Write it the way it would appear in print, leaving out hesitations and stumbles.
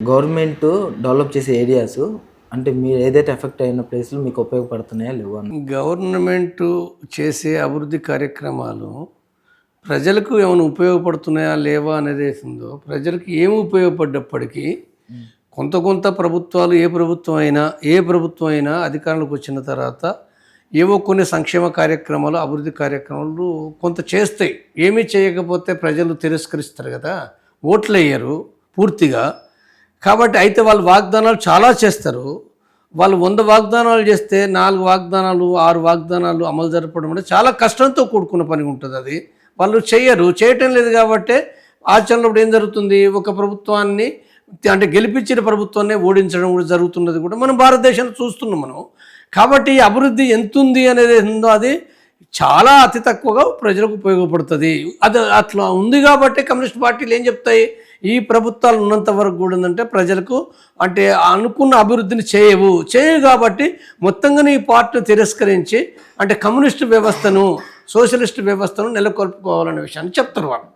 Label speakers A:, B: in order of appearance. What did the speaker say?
A: Government develop చేసే areas అంటే మీరు ఏదైతే ఎఫెక్ట్ అయిన ప్లేస్లు మీకు ఉపయోగపడుతున్నాయా లేవా అని?
B: గవర్నమెంట్ చేసే అభివృద్ధి కార్యక్రమాలు ప్రజలకు ఏమైనా ఉపయోగపడుతున్నాయా లేవా అనేది ఉందో, ప్రజలకు ఏమి ఉపయోగపడ్డప్పటికీ కొంత ప్రభుత్వాలు ఏ ప్రభుత్వం అయినా అధికారంలోకి వచ్చిన తర్వాత ఏవో కొన్ని సంక్షేమ కార్యక్రమాలు, అభివృద్ధి కార్యక్రమాలు కొంత చేస్తాయి. ఏమీ చేయకపోతే ప్రజలు తిరస్కరిస్తారు కదా, ఓట్లు వేయరు పూర్తిగా. కాబట్టి అయితే వాళ్ళు వాగ్దానాలు చాలా చేస్తారు. వాళ్ళు 100 వాగ్దానాలు చేస్తే 4 వాగ్దానాలు 6 వాగ్దానాలు అమలు జరపడం అంటే చాలా కష్టంతో కూడుకున్న పని ఉంటుంది. అది వాళ్ళు చేయటం లేదు. కాబట్టి ఆచరణలో ఏం జరుగుతుంది, ఒక ప్రభుత్వాన్ని అంటే గెలిపించిన ప్రభుత్వాన్ని ఓడించడం కూడా జరుగుతున్నది కూడా మనం భారతదేశంలో చూస్తున్నాం మనం. కాబట్టి అభివృద్ధి ఎంత ఉంది అనేది ఉందో అది చాలా అతి తక్కువగా ప్రజలకు ఉపయోగపడుతుంది. అది అట్లా ఉంది కాబట్టి కమ్యూనిస్ట్ పార్టీలు ఏం చెప్తాయి, ఈ ప్రభుత్వాలు ఉన్నంత వరకు కూడా ఉందంటే ప్రజలకు అంటే అనుకున్న అభివృద్ధిని చేయవు కాబట్టి మొత్తంగా ఈ పార్టీ తిరస్కరించి అంటే కమ్యూనిస్టు వ్యవస్థను, సోషలిస్ట్ వ్యవస్థను నెలకొల్పుకోవాలనే విషయాన్ని చెప్తారు వాళ్ళు.